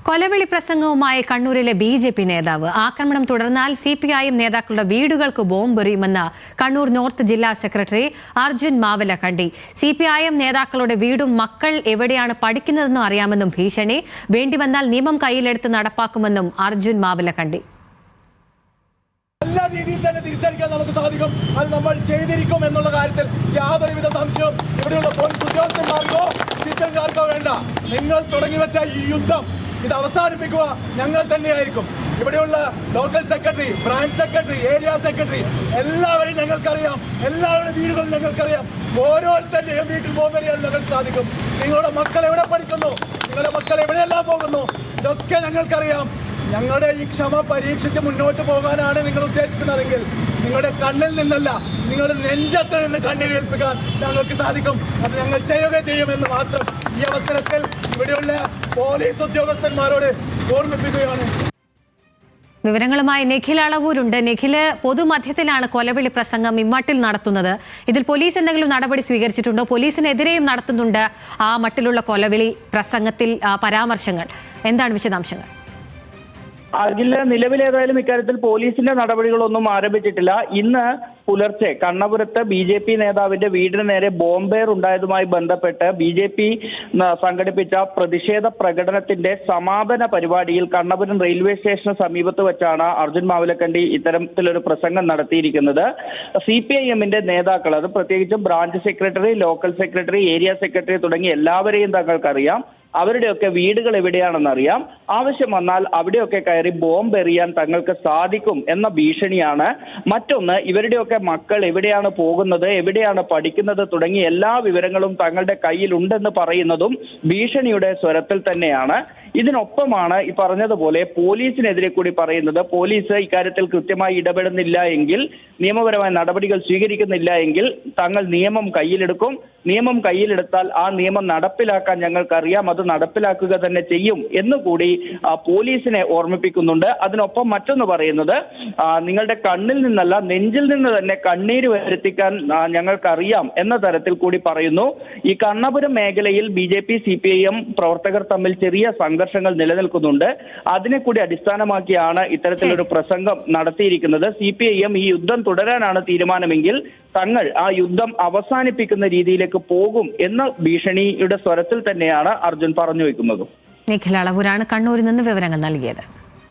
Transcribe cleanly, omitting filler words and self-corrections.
കൊലവിളി പ്രസംഗവുമായി കണ്ണൂരിലെ ബി.ജെ.പി. നേതാവ് ആക്രമണം തുടർന്നാൽ CPIM നേതാക്കളുടെ വീടുകൾക്ക് ബോംബെറിയുമെന്ന് കണ്ണൂർ നോർത്ത് ജില്ലാ സെക്രട്ടറി അർജുൻ മാവലക്കണ്ടി. CPIM നേതാക്കളുടെ വീടും മക്കൾ എവിടെയാണ് പഠിക്കുന്നതെന്നും അറിയാമെന്നും ഭീഷണി. വേണ്ടിവന്നാൽ നിയമം കയ്യിലെടുത്ത് നടപ്പാക്കുമെന്നും അർജുൻ മാവലക്കണ്ടി. എല്ലാ രീതിയിൽ തന്നെ തിരിച്ചടിക്കാൻ നമുക്ക് സാധിക്കും. അത് നമ്മൾ ചെയ്തിരിക്കും എന്നുള്ള കാര്യത്തിൽ യാതൊരുവിധ സംശയവും ഇവിടെയുള്ള പോലീസ് ഉദ്യോഗസ്ഥന്മാർക്കോ സിറ്റിസൺകാർക്കോ വേണ്ട. നിങ്ങൾ തുടങ്ങിവെച്ച ഈ യുദ്ധം ഇത് അവസാനിപ്പിക്കുക ഞങ്ങൾ തന്നെയായിരിക്കും. ഇവിടെയുള്ള local secretary, branch secretary, area secretary എല്ലാവരെയും ഞങ്ങൾക്കറിയാം. എല്ലാവരുടെ വീടുകളും ഞങ്ങൾക്കറിയാം. ഓരോരുത്തരുടെയും വീട്ടിൽ ബോംബെറിയാൻ ഞങ്ങൾക്ക് സാധിക്കും. നിങ്ങളുടെ മക്കൾ എവിടെ പഠിക്കുന്നു, നിങ്ങളുടെ മക്കൾ എവിടെയെല്ലാം പോകുന്നു, ഇതൊക്കെ ഞങ്ങൾക്കറിയാം. ഞങ്ങളുടെ ഈ ക്ഷമ പരീക്ഷിച്ച് മുന്നോട്ട് പോകാനാണ് നിങ്ങൾ ഉദ്ദേശിക്കുന്നതെങ്കിൽ നിങ്ങളുടെ കണ്ണിൽ നിന്നല്ല, നിങ്ങളുടെ നെഞ്ചത്ത് നിന്ന് കണ്ണീരേൽപ്പിക്കാൻ ഞങ്ങൾക്ക് സാധിക്കും. അത് ഞങ്ങൾ ചെയ്യുമെന്ന് മാത്രം ഈ അവസരത്തിൽ ഇവിടെയുള്ള പോലീസ് ഉദ്യോഗസ്ഥന്മാരോട് ഓർമ്മിപ്പിക്കുകയാണ്. വിവരങ്ങളുമായി നിഖിൽ അളവൂരുണ്ട്. നിഖില്, പൊതുമധ്യത്തിലാണ് കൊലവിളി പ്രസംഗം ഇമ്മട്ടിൽ നടത്തുന്നത്. ഇതിൽ പോലീസ് എന്തെങ്കിലും നടപടി സ്വീകരിച്ചിട്ടുണ്ടോ? പോലീസിനെതിരെയും നടത്തുന്നുണ്ട് ആ മട്ടിലുള്ള കൊലവിളി പ്രസംഗത്തിൽ പരാമർശങ്ങൾ. എന്താണ് വിശദാംശങ്ങൾ? അഖില, നിലവിലേതായാലും ഇക്കാര്യത്തിൽ പോലീസിന്റെ നടപടികളൊന്നും ആരംഭിച്ചിട്ടില്ല. ഇന്ന് പുലർച്ചെ കണ്ണപുരത്ത് BJP നേതാവിന്റെ വീടിന് നേരെ ബോംബേർ ഉണ്ടായതുമായി ബന്ധപ്പെട്ട് BJP സംഘടിപ്പിച്ച പ്രതിഷേധ പ്രകടനത്തിന്റെ സമാപന പരിപാടിയിൽ കണ്ണപുരം റെയിൽവേ സ്റ്റേഷന് സമീപത്ത് വെച്ചാണ് അർജുൻ മാവലക്കണ്ടി ഇത്തരത്തിലൊരു പ്രസംഗം നടത്തിയിരിക്കുന്നത്. CPIM-ന്റെ നേതാക്കൾ, അത് പ്രത്യേകിച്ചും branch secretary, local secretary, area secretary തുടങ്ങി എല്ലാവരെയും തങ്ങൾക്കറിയാം. അവരുടെയൊക്കെ വീടുകൾ എവിടെയാണെന്നറിയാം. ആവശ്യം വന്നാൽ അവിടെയൊക്കെ കയറി ബോംബ് എറിയാൻ തങ്ങൾക്ക് സാധിക്കും എന്ന ഭീഷണിയാണ്. മറ്റൊന്ന്, ഇവരുടെയൊക്കെ മക്കൾ എവിടെയാണ് പോകുന്നത്, എവിടെയാണ് പഠിക്കുന്നത് തുടങ്ങിയ എല്ലാ വിവരങ്ങളും തങ്ങളുടെ കയ്യിലുണ്ടെന്ന് പറയുന്നതും ഭീഷണിയുടെ സ്വരത്തിൽ തന്നെയാണ്. ഇതിനൊപ്പമാണ് ഈ പറഞ്ഞതുപോലെ പോലീസിനെതിരെ കൂടി പറയുന്നത്. പോലീസ് ഇക്കാര്യത്തിൽ കൃത്യമായി ഇടപെടുന്നില്ല എങ്കിൽ, നിയമപരമായ നടപടികൾ സ്വീകരിക്കുന്നില്ല എങ്കിൽ തങ്ങൾ നിയമം കയ്യിലെടുക്കും. നിയമം കയ്യിലെടുത്താൽ ആ നിയമം നടപ്പിലാക്കാൻ ഞങ്ങൾക്കറിയാം, അത് നടപ്പിലാക്കുക തന്നെ ചെയ്യും എന്നുകൂടി പോലീസിനെ ഓർമ്മിപ്പിക്കുന്നുണ്ട്. അതിനൊപ്പം മറ്റൊന്ന് പറയുന്നത്, നിങ്ങളുടെ കണ്ണിൽ നിന്നല്ല നെഞ്ചിൽ നിന്ന് തന്നെ കണ്ണീര് വരുത്തിക്കാൻ ഞങ്ങൾക്കറിയാം എന്ന തരത്തിൽ കൂടി പറയുന്നു. ഈ കണ്ണപുരം മേഖലയിൽ BJP CPIM പ്രവർത്തകർ തമ്മിൽ ചെറിയ സംഘർഷങ്ങൾ നിലനിൽക്കുന്നുണ്ട്. അതിനെ കൂടി അടിസ്ഥാനമാക്കിയാണ് ഇത്തരത്തിലൊരു പ്രസംഗം നടത്തിയിരിക്കുന്നത്. CPIM ഈ യുദ്ധം തുടരാനാണ് തീരുമാനമെങ്കിൽ തങ്ങൾ ആ യുദ്ധം അവസാനിപ്പിക്കുന്ന രീതിയിലേക്ക് പോകും എന്ന ഭീഷണിയുടെ സ്വരത്തിൽ തന്നെയാണ് അർജുൻ പറഞ്ഞു വെക്കുന്നത്. നിഖിൽ അളവൂരാണ് കണ്ണൂരിൽ നിന്ന് വിവരങ്ങൾ നൽകിയത്.